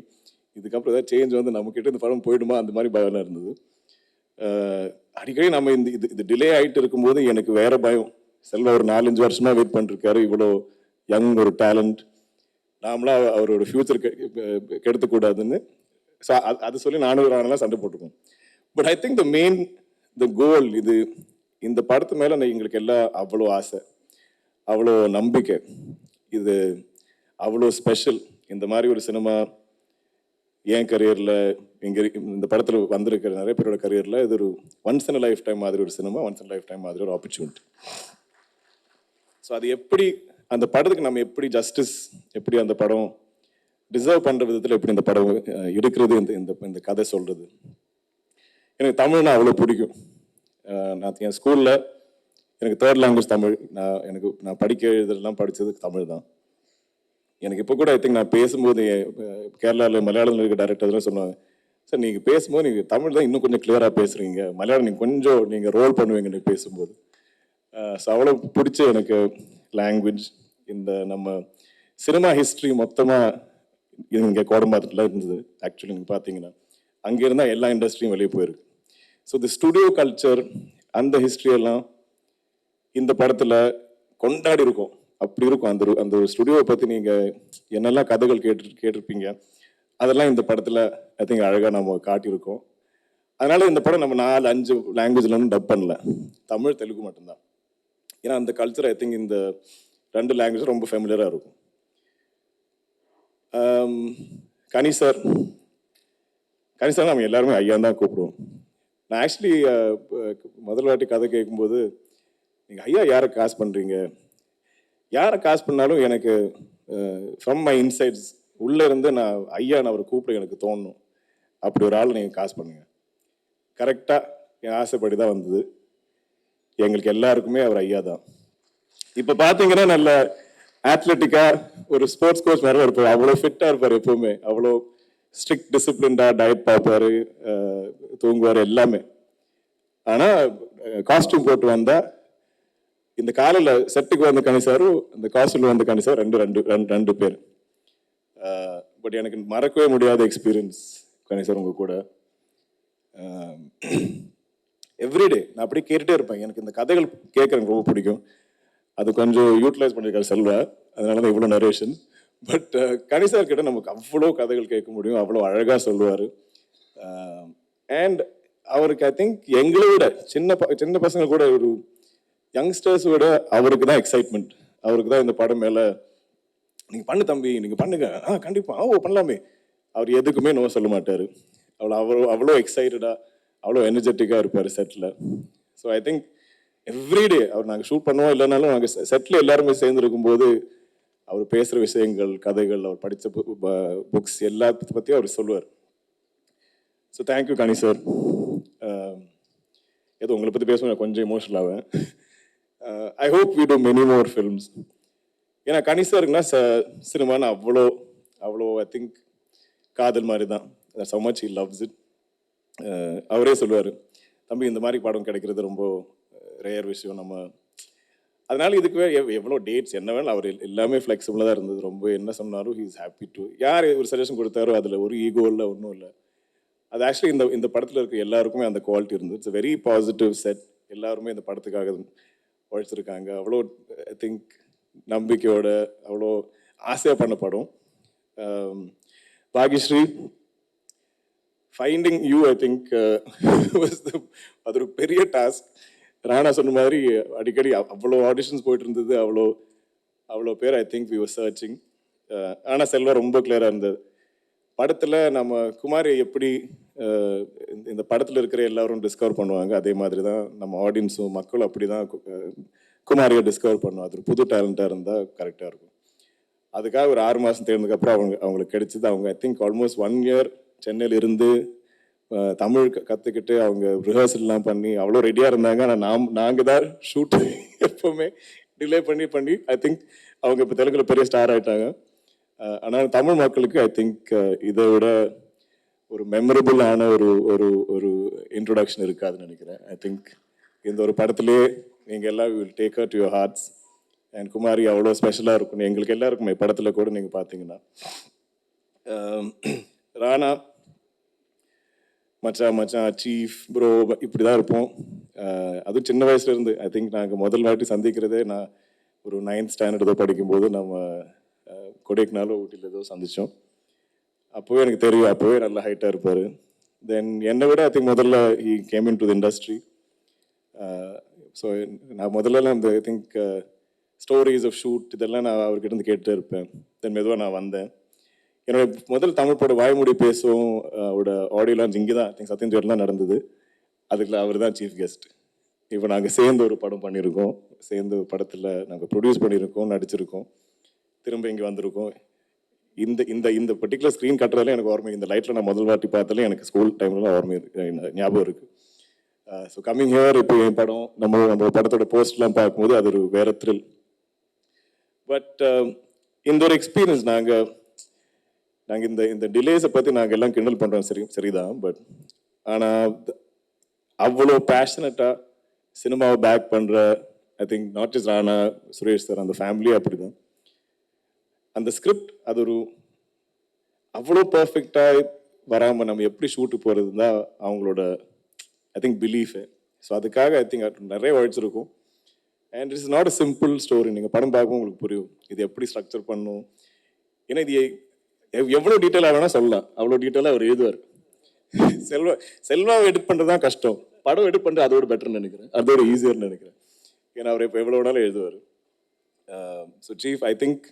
இதுக்கப்புறம் ஏதாவது சேஞ்ச் வந்து நம்ம கிட்ட இந்த படம் போயிடுமா, அந்த மாதிரி பயம் இருந்தது. அடிக்கடி நம்ம இது டிலே ஆகிட்டு இருக்கும்போது எனக்கு வேற பயம். செல்வா ஒரு 4-5 வருஷமா வெயிட் பண்ணிருக்காரு. இவ்வளோ யங் ஒரு டேலண்ட், நாமளா அவரோட ஃபியூச்சர் கெடுத்துக்கூடாதுன்னு அது சொல்லி நானும் ராணெல்லாம் சண்டை போட்டுருக்கோம். பட் ஐ திங்க் த கோல் இது. இந்த படத்து மேல எங்களுக்கு எல்லாம் அவ்வளோ ஆசை, அவ்வளோ நம்பிக்கை. இது அவ்வளோ ஸ்பெஷல். இந்த மாதிரி ஒரு சினிமா என் கரியர்ல இந்த படத்துல வந்திருக்கிற நிறைய பேரோட கரியர்ல இது ஒரு ஒன்ஸ் இன் லைஃப் டைம் மாதிரி ஒரு cinema, once in life time மாதிரி ஒரு ஆப்பர்ச்சுனிட்டி. ஸோ அது எப்படி அந்த படத்துக்கு நம்ம எப்படி ஜஸ்டிஸ், எப்படி அந்த படம் டிசர்வ் பண்ற விதத்தில் எப்படி இந்த படம் இருக்கிறது, இந்த கதை சொல்றது. எனக்கு தமிழ்னா அவ்வளோ பிடிக்கும். நான் என் ஸ்கூல்ல எனக்கு 3rd language தமிழ். நான் படிக்க எழுதுலாம் படித்தது தமிழ் தான். எனக்கு இப்போ கூட ஐ திங்க் நான் பேசும்போது கேரளாவில் மலையாளத்தில் இருக்க டேரக்டர்லாம் சொல்லுவாங்க, சார் நீங்கள் பேசும்போது நீங்கள் தமிழ் தான் இன்னும் கொஞ்சம் கிளியராக பேசுகிறீங்க, மலையாளம் நீங்கள் கொஞ்சம் நீங்கள் ரோல் பண்ணுவீங்க நீங்கள் பேசும்போது. ஸோ அவ்வளோ பிடிச்ச எனக்கு லாங்குவேஜ். இந்த நம்ம சினிமா ஹிஸ்ட்ரி மொத்தமாக இங்கே கோடம்பாக்கத்தில் இருந்தது. ஆக்சுவலி நீங்கள் பார்த்தீங்கன்னா அங்கே இருந்தால் எல்லா இண்டஸ்ட்ரியும் வெளியே போயிருக்கு. ஸோ தி ஸ்டுடியோ கல்ச்சர், அந்த ஹிஸ்ட்ரியெல்லாம் இந்த படத்தில் கொண்டாடி இருக்கும். அப்படி இருக்கும். அந்த ஒரு ஸ்டுடியோவை பற்றி நீங்கள் என்னெல்லாம் கதைகள் கேட்டிருப்பீங்க, அதெல்லாம் இந்த படத்தில் ஐ திங்க் அழகாக நம்ம காட்டியிருக்கோம். அதனால இந்த படம் நம்ம 4-5 லாங்குவேஜ்ல டப் பண்ணல, தமிழ் தெலுங்கு மட்டும்தான். ஏன்னா அந்த கல்ச்சர் ஐ திங்க் இந்த 2 லாங்குவேஜ் ரொம்ப ஃபெமிலியராக இருக்கும். கனி சார் நம்ம எல்லாருமே ஐயா தான் கூப்பிடுவோம். நான் ஆக்சுவலி முதல் வாட்டி கதை கேட்கும்போது, நீங்கள் ஐயா யாரை காசு பண்ணுறீங்க, யாரை காசு பண்ணாலும் எனக்கு ஃப்ரம் மை இன்சைட்ஸ் உள்ளே இருந்து நான் ஐயான்னு அவரை கூப்பிட எனக்கு தோணும். அப்படி ஒரு ஆள் நீங்கள் காசு பண்ணுங்க. கரெக்டாக என் ஆசைப்படி தான் வந்தது. எங்களுக்கு எல்லாருக்குமே அவர் ஐயா தான். இப்போ பார்த்தீங்கன்னா நல்ல ஆத்லெட்டிக்காக ஒரு ஸ்போர்ட்ஸ் கோச் வேறு இருப்பார். அவ்வளோ ஃபிட்டாக இருப்பார் எப்போவுமே. அவ்வளோ ஸ்ட்ரிக்ட் டிசிப்ளின்டாக டயட் பார்ப்பார், தூங்குவார், எல்லாமே. ஆனால் காஸ்டியூம் போட்டு வந்தால் இந்த காலையில் செட்டுக்கு வந்த கணிசாரும் இந்த காஸ்டியூமில் வந்த கணிசார் ரெண்டு பேர். பட் எனக்கு மறக்கவே முடியாத எக்ஸ்பீரியன்ஸ் கணிசார் உங்கள் கூட. எவ்ரிடே நான் அப்படியே கேட்டுகிட்டே இருப்பேன். எனக்கு இந்த கதைகள் கேட்க எனக்கு ரொம்ப பிடிக்கும். அது கொஞ்சம் யூட்டிலைஸ் பண்ணியிருக்காரு செல்வா, அதனால தான் இவ்வளோ நரேஷன். பட் கணிசார் கிட்ட நமக்கு அவ்வளோ கதைகள் கேட்க முடியும், அவ்வளோ அழகாக சொல்லுவார். அண்ட் அவருக்கு ஐ திங்க் எங்களை விட சின்ன பசங்க கூட, ஒரு யங்ஸ்டர்ஸ் விட அவருக்கு தான் எக்ஸைட்மெண்ட். அவருக்கு தான் இந்த படம் மேலே நீங்கள் பண்ணு தம்பி, நீங்கள் பண்ணுங்க, கண்டிப்பாக பண்ணலாமே. அவர் எதுக்குமே நோ சொல்ல மாட்டார். அவ்வளோ எக்ஸைட்டடாக, அவ்வளோ எனர்ஜெட்டிக்காக இருப்பார் செட்டில். ஸோ ஐ திங்க் எவ்ரிடே அவர் நாங்கள் ஷூட் பண்ணுவோம் இல்லைனாலும் நாங்கள் செட்டில் எல்லாருமே சேர்ந்துருக்கும்போது அவர் பேசுகிற விஷயங்கள், கதைகள், அவர் படித்த புக்ஸ் எல்லாத்த பற்றியும் அவர் சொல்லுவார். So thank you Kani sir. ஏதோ உங்களை பற்றி பேசுவோம், கொஞ்சம் எமோஷனல் ஆவேன். I hope we do many more films. ஏன்னா கனிசருக்குன்னா சினிமான்னு அவ்வளோ அவ்வளோ ஐ திங்க் காதல் மாதிரி தான். so much he loves it. அவரே சொல்லுவார், தம்பி இந்த மாதிரி படம் கிடைக்கிறது ரொம்ப ரேர் விஷயம். நம்ம அதனால இதுக்கு எவ்வளோ டேட்ஸ் என்ன வேணும் அவர் எல்லாமே ஃப்ளெக்சிபிளாக தான் இருந்தது. ரொம்ப என்ன சொன்னாலும் ஹீ இஸ் ஹாப்பி டு. யார் ஒரு சஜஷன் கொடுத்தாரோ அதில் ஒரு ஈகோ இல்லை, ஒன்றும் இல்லை. அது ஆக்சுவலி இந்த படத்தில் இருக்க எல்லாருக்குமே அந்த குவாலிட்டி இருந்தது. It's very positive set. எல்லாருமே இந்த படத்துக்காக உழைச்சிருக்காங்க. அவ்வளோ ஐ திங்க் நம்பிக்கையோட அவ்வளோ ஆசையாக பண்ண படம். பாகிஸ்ரீ, ஃபைண்டிங் யூ ஐ திங்க் அது ஒரு பெரிய டாஸ்க். ராணா சொன்ன மாதிரி அடிக்கடி அவ்வளோ ஆடிஷன்ஸ் போயிட்டு இருந்தது, அவ்வளோ பேர் I think we were searching. ஆனால் செல்வா ரொம்ப கிளியராக இருந்தது. படத்தில் நம்ம குமாரி எப்படி இந்த படத்தில் இருக்கிற எல்லாரும் டிஸ்கவர் பண்ணுவாங்க, அதே மாதிரி தான் நம்ம ஆடியன்ஸும் மக்களும் அப்படி தான் குமாரியை டிஸ்கவர் பண்ணுவோம். அது ஒரு புது டேலண்டாக இருந்தால் கரெக்டாக இருக்கும். அதுக்காக ஒரு 6 மாதம் தேர்ந்ததுக்கப்புறம் அவங்களுக்கு கிடைச்சது. அவங்க ஐ திங்க் ஆல்மோஸ்ட் 1 year சென்னையில் இருந்து தமிழ் கற்றுக்கிட்டு அவங்க ரிஹர்சல்லாம் பண்ணி அவ்வளோ ரெடியாக இருந்தாங்க. ஆனால் நாங்கள் தான் ஷூட் எப்போவுமே டிலே பண்ணி ஐ திங்க் அவங்க இப்போ தெலுங்குல பெரிய ஸ்டார் ஆகிட்டாங்க. ஆனால் தமிழ் மக்களுக்கு ஐ திங்க் இதை விட ஒரு மெமரபுளான ஒரு ஒரு இன்ட்ரொடக்ஷன் இருக்காதுன்னு நினைக்கிறேன். ஐ திங்க் இந்த ஒரு படத்திலே நீங்கள் எல்லாம் will take her to your hearts. And Kumari அவ்வளோ ஸ்பெஷலாக இருக்கும் எங்களுக்கு எல்லாருக்குமே. படத்தில் கூட நீங்கள் பார்த்தீங்கன்னா ராணா மச்சான் சீஃப் ப்ரோ இப்படி தான் இருப்போம். அதுவும் சின்ன வயசுலேருந்து ஐ திங்க் நாங்கள் முதல் வாட்டி சந்திக்கிறதே நான் ஒரு 9th standard ஏதோ படிக்கும்போது நம்ம கொடைக்குனாலோ ஊட்டியில் ஏதோ சந்தித்தோம். அப்போவே எனக்கு தெரியும், அப்போவே நல்ல ஹைட்டாக இருப்பார். தென் என்னை விட ஐ திங்க் முதல்ல he came in to the industry. So நான் முதல்லலாம் இந்த I think stories of shoot இதெல்லாம் நான் அவர்கிட்ட இருந்து கேட்டுட்டே இருப்பேன். தென் மெதுவாக நான் வந்தேன். என்னோட முதல் தமிழ் படம் வாய்மொழி பேசுவோம் அவரோட ஆடியோ லான்ச் இங்கே தான் ஐ திங்க் சத்யம் தேட்டர்லாம் நடந்தது. அதுக்குள்ள அவர் தான் சீஃப் கெஸ்ட். இப்போ நாங்கள் சேர்ந்து ஒரு படம் பண்ணியிருக்கோம், சேர்ந்து படத்தில் நாங்கள் ப்ரொடியூஸ் பண்ணியிருக்கோம், நடிச்சிருக்கோம், திரும்ப இங்கே வந்திருக்கோம். இந்த இந்த இந்த பர்டிகுலர் ஸ்க்ரீன் கட்டுறதுல எனக்கு ஓர்மை. இந்த லைட்டில் நான் முதல் வாட்டி பார்த்தாலே எனக்கு ஸ்கூல் டைம்லாம் ஓர்மை ஞாபகம் இருக்குது. ஸோ கம்மிங் ஹியர் இப்போ என் படம் நம்ம படத்தோட போஸ்ட்லாம் பார்க்கும்போது அது ஒரு வேற த்ரில். பட் இந்த ஒரு எக்ஸ்பீரியன்ஸ் நாங்கள் இந்த டிலேஸை பற்றி நாங்கள் எல்லாம் கிண்டல் பண்ணுறோம், சரிதான். பட் ஆனால் அவ்வளோ பேஷனட்டாக சினிமாவை பேக் பண்ணுற I think not just Rana, Suresh sir, அந்த ஃபேமிலியே அப்படி தான். அந்த ஸ்கிரிப்ட் அது ஒரு அவ்வளோ பர்ஃபெக்டாக வராமல் நம்ம எப்படி ஷூட்டு போகிறது தான் அவங்களோட ஐ திங்க் பிலீஃபு. ஸோ அதுக்காக ஐ திங்க் நிறைய உழைச்சிருக்கும். And it's not a simple story. நீங்கள் படம் பார்க்கவும் உங்களுக்கு புரியும் இது எப்படி ஸ்ட்ரக்சர் பண்ணணும். ஏன்னா இது எவ்வளோ டீட்டெயிலாக வேணால் சொல்லலாம், அவ்வளோ டீட்டெயிலாக அவர் எழுதுவார். செல்வாவை எடிட் பண்ணுறது தான் கஷ்டம், படம் எடிட் பண்ணுறது அதோட பெட்டர்னு நினைக்கிறேன், அதோட ஈஸியர்னு நினைக்கிறேன். ஏன்னா அவர் இப்போ எவ்வளோ வேணாலும் எழுதுவார். So chief I think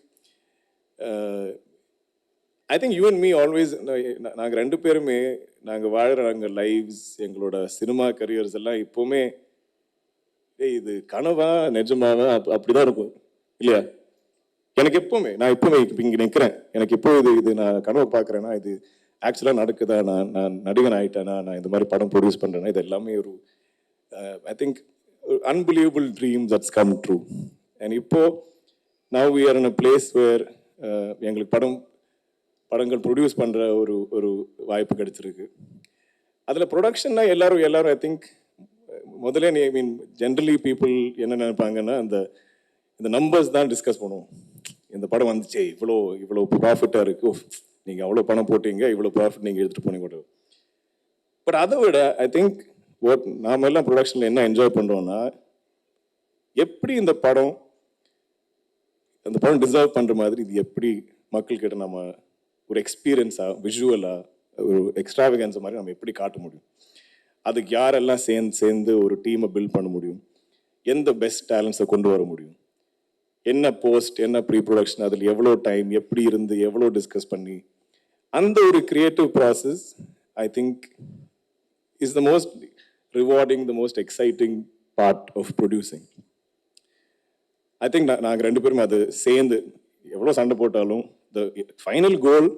you and me always நாங்கள் 2 பேருமே நாங்கள் வாழ்கிற நாங்கள் லைவ்ஸ் எங்களோட சினிமா கரியர்ஸ் எல்லாம் இப்போவுமே இது கனவா நிஜமாவா அப்படிதான் இருக்கும் இல்லையா? எனக்கு எப்பவுமே நான் எப்பவுமே இங்கே நிற்கிறேன், எனக்கு இப்போ இது நான் கனவு பார்க்குறேன்னா இது ஆக்சுவலாக நடக்குதா, நான் நடிகன் ஆகிட்டேனா, நான் இந்த மாதிரி படம் ப்ரொடியூஸ் பண்ணுறேன்னா, இது எல்லாமே ஒரு I think unbelievable dream that's come true. And இப்போ now we are in a place where எங்களுக்கு படங்கள் ப்ரொடியூஸ் பண்ணுற ஒரு வாய்ப்பு கிடைச்சிருக்கு. அதில் ப்ரொடக்ஷன்னா எல்லாரும் ஐ திங்க் முதல்ல ஐ மீன் ஜென்ரலி பீப்புள் என்ன நினைப்பாங்கன்னா இந்த நம்பர்ஸ் தான் டிஸ்கஸ் பண்ணுவோம். இந்த படம் வந்துச்சு, இவ்வளோ ப்ராஃபிட்டாக இருக்குது, நீங்கள் அவ்வளோ பணம் போட்டீங்க, இவ்வளோ ப்ராஃபிட் நீங்கள் எடுத்துகிட்டு போனீங்க. பட் அதை விட ஐ திங்க் நாம எல்லாம் ப்ரொடக்ஷனில் என்ன என்ஜாய் பண்ணுறோன்னா எப்படி அந்த படம் டிசர்வ் பண்ணுற மாதிரி இது எப்படி மக்கள்கிட்ட நம்ம ஒரு எக்ஸ்பீரியன்ஸாக விஷுவலாக ஒரு எக்ஸ்ட்ராவகன்ஸ் மாதிரி நம்ம எப்படி காட்ட முடியும், அதுக்கு யாரெல்லாம் சேர்ந்து ஒரு டீமை பில்ட் பண்ண முடியும், எந்த பெஸ்ட் டேலண்ட்ஸை கொண்டு வர முடியும், என்ன போஸ்ட் என்ன ப்ரீ ப்ரொடக்ஷன், அதில் எவ்வளோ டைம் எப்படி இருந்து எவ்வளோ டிஸ்கஸ் பண்ணி அந்த ஒரு creative process I think is the most rewarding, the most exciting part of producing. I think நாங்கள் 2 பேரும் அது சேர்ந்து எவ்வளோ சண்டை போட்டாலும் த ஃபைனல் கோல்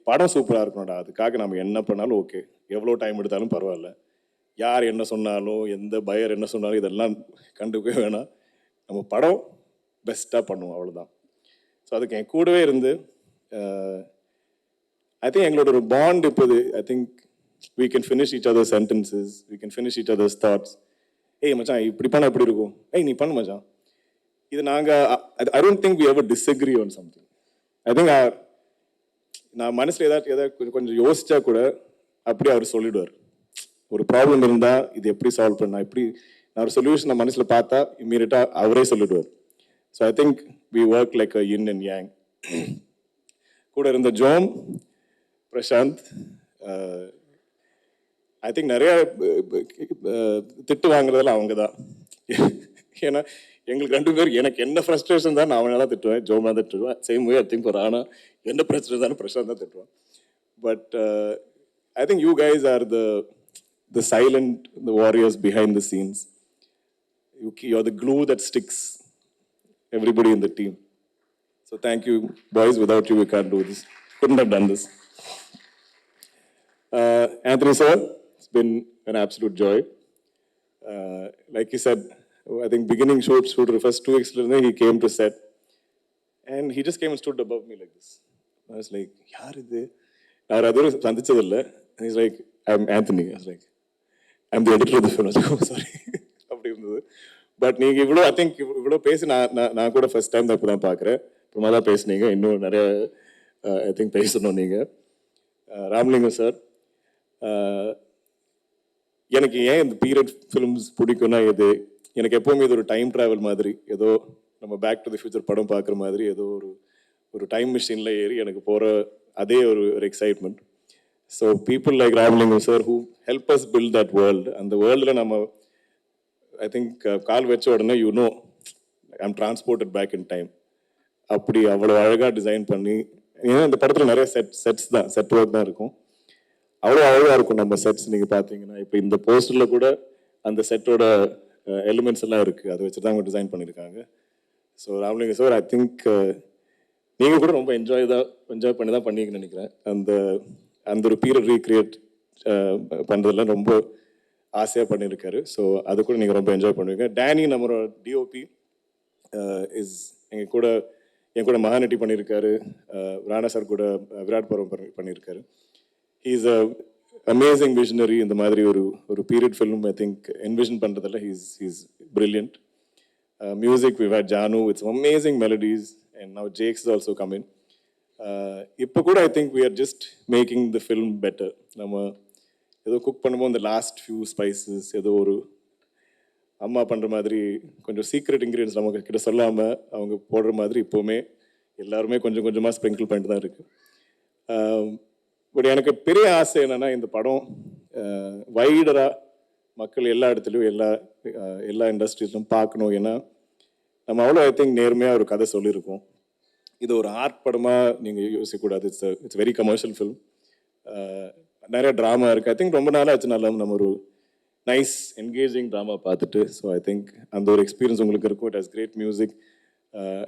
படம் சூப்பராக இருக்கணும்டா, அதுக்காக நம்ம என்ன பண்ணாலும் ஓகே, எவ்வளோ டைம் எடுத்தாலும் பரவாயில்ல, யார் என்ன சொன்னாலும் எந்த பயர் என்ன சொன்னாலும் இதெல்லாம் கண்டுக்கவே வேணாம். நம்ம படம் பெஸ்ட்டாக பண்ணுவோம், அவ்வளோதான். ஸோ அதுக்கு என் கூடவே இருந்து ஐ திங்க் எங்களோட ஒரு பாண்ட் இப்போது I think we can finish each other's sentences, we can finish each other's thoughts. ஏய் மச்சான் இப்படி பண்ணால் எப்படி இருக்கும், ஏய் நீ பண்ணு மச்சான். இது நாங்கள் I don't think we ever disagree on something. I think நான் மனசில் ஏதாவது கொஞ்சம் யோசிச்சா கூட அப்படியே அவர் சொல்லிடுவார். ஒரு ப்ராப்ளம் இருந்தால் இது எப்படி சால்வ் பண்ணா, இப்படி நான் ஒரு சொல்யூஷன் நான் மனசில் பார்த்தா இம்மீடியட்டாக அவரே சொல்லிடுவார். So I think we work like a yin and yang. கூட இருந்த ஜோம், பிரசாந்த், ஐ திங்க் நிறைய திட்டு வாங்குறதெல்லாம் அவங்க தான். ஏன்னா எங்களுக்கு 2 பேர் எனக்கு என்ன ஃப்ரஸ்ட்ரேஷன் தான் நான் அவனை தான் திட்டுவேன், ஜோம் தான் திட்டுவேன். சேம் வே ஐ திங்க் ஒரு ஆனால் என்ன பிரச்சனை தானே பிரசாந்த் தான் திட்டுவேன். But I think you guys are the silent, the warriors behind the scenes. You're the glue that sticks everybody in the team. So thank you, boys. Without you, we can't do this. Couldn't have done this. Anthony sir, it's been an absolute joy. Like he said, I think beginning shoot the first 2 weeks, he came to set, and he just came and stood above me like this. I was like, yaar idu? நான் அதுவரை சந்திச்சதில்லை. He's like, I'm Anthony. I was like, I'm the editor of the film. Oh, sorry. அப்படி இருந்தது. But நீங்கள் இவ்வளோ I think இவ்வளோ பேசி நான் கூட ஃபர்ஸ்ட் டைம் தான் இப்போ தான் பார்க்குறேன். அப்புறமா தான் பேசுனீங்க. இன்னும் நிறைய ஐ திங்க் பேசணும் நீங்கள். ராமலிங்கம் சார், எனக்கு ஏன் இந்த பீரியட் ஃபிலிம்ஸ் பிடிக்கும்னா இது எனக்கு எப்போவுமே இது ஒரு டைம் ட்ராவல் மாதிரி, ஏதோ நம்ம பேக் டு தி ஃபியூச்சர் படம் பார்க்குற மாதிரி, ஏதோ ஒரு டைம் மிஷினில் ஏறி எனக்கு போகிற அதே ஒரு excitement. So people like Ramalingam sir who help us build that world. அந்த வேர்ல்டில் நம்ம ஐ திங்க் கால் வச்ச உடனே you know I'm transported back in time. அப்படி அவ்வளோ அழகாக டிசைன் பண்ணி, ஏன்னா இந்த படத்தில் நிறைய செட்ஸ் தான், செட் ஒர்க் தான் இருக்கும். அவ்வளோ அழகாக இருக்கும் நம்ம செட்ஸ். நீங்கள் பார்த்தீங்கன்னா இப்போ இந்த போஸ்டரில் கூட அந்த செட்டோட எலிமெண்ட்ஸ் எல்லாம் இருக்குது, அதை வச்சு தான் அவங்க டிசைன் பண்ணியிருக்காங்க. So Ramalingam sir, I think நீங்கள் கூட ரொம்ப என்ஜாய் பண்ணி தான் பண்ணீங்கன்னு நினைக்கிறேன். அந்த ஒரு பீரியட் ரீக்ரியேட் பண்ணுறதுலாம் ரொம்ப ஆசையாக பண்ணியிருக்காரு. ஸோ அது கூட நீங்கள் ரொம்ப என்ஜாய் பண்ணுவீங்க. டேனி நம்மளோட டிஓபி இஸ் என் கூட மகாநட்டி பண்ணியிருக்காரு. ராணா சார் கூட விராட் பருவம் பண்ணியிருக்காரு. He's a amazing visionary. இந்த மாதிரி ஒரு period film I think envision பண்ணுறதில்ல. He's brilliant. Music we had Jaanu with amazing melodies and now Jakes is also coming. இப்போ கூட I think we are just making the film better. நம்ம ஏதோ cook பண்ணும்போது இந்த லாஸ்ட் ஃபியூ ஸ்பைசஸ் ஏதோ ஒரு அம்மா பண்ணுற மாதிரி கொஞ்சம் சீக்ரெட் இன்க்ரீடியன்ஸ் நம்ம கிட்ட சொல்லாமல் அவங்க போடுற மாதிரி இப்போவுமே எல்லாருமே கொஞ்சம் கொஞ்சமாக ஸ்ப்ரிங்கிள் பண்ணிட்டு தான் இருக்குது. பட் எனக்கு பெரிய ஆசை என்னென்னா இந்த படம் வைடராக மக்கள் எல்லா இடத்துலையும் எல்லா இண்டஸ்ட்ரீஸ்லும் பார்க்கணும். ஏன்னா நம்ம அவ்வளோ ஐ திங்க் நேர்மையாக ஒரு கதை சொல்லியிருக்கோம். இது ஒரு ஆர்ட் படமாக நீங்கள் யோசிக்கக்கூடாது. It's very commercial film. நிறைய ட்ராமா இருக்குது. ஐ திங்க் ரொம்ப நாளாக ஆச்சு நம்ம ஒரு நைஸ் என்கேஜிங் ட்ராமா பார்த்துட்டு. ஸோ ஐ திங்க் அந்த ஒரு எக்ஸ்பீரியன்ஸ் உங்களுக்கு இருக்கும். It has great music.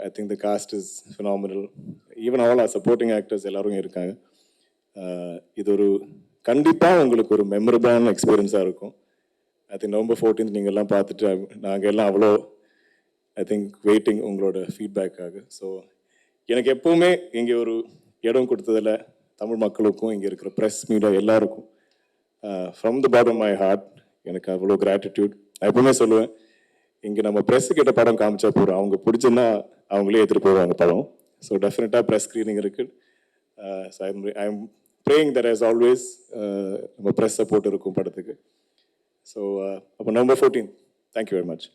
I think the cast is phenomenal. Even all are supporting actors எல்லாரும் இருக்காங்க. இது ஒரு கண்டிப்பாக உங்களுக்கு ஒரு மெமரபிளான எக்ஸ்பீரியன்ஸாக இருக்கும். ஐ திங்க் November 14th நீங்கள் எல்லாம் பார்த்துட்டு நாங்கள் எல்லாம் அவ்வளோ ஐ திங்க் வெயிட்டிங் உங்களோட ஃபீட்பேக்காக. ஸோ எனக்கு எப்போவுமே இங்கே ஒரு இடம் கொடுத்ததில் தமிழ் மக்களுக்கும் இங்கே இருக்கிற ப்ரெஸ் மீடியா எல்லாருக்கும் from the bottom my heart எனக்கு அவ்வளோ கிராட்டிடியூட். நான் எப்பவுமே சொல்லுவேன், இங்கே நம்ம ப்ரெஸ்ஸு கிட்ட படம் காமிச்சா போகிறோம், அவங்க பிடிச்சுன்னா அவங்களே எடுத்துகிட்டு போவாங்க படம். ஸோ டெஃபினட்டாக ப்ரெஸ் ஸ்க்ரீனிங் இருக்குது. So I am praying that as always நம்ம ப்ரெஸ் சப்போர்ட் இருக்கும் படத்துக்கு. ஸோ அப்போ November 14th. Thank you very much.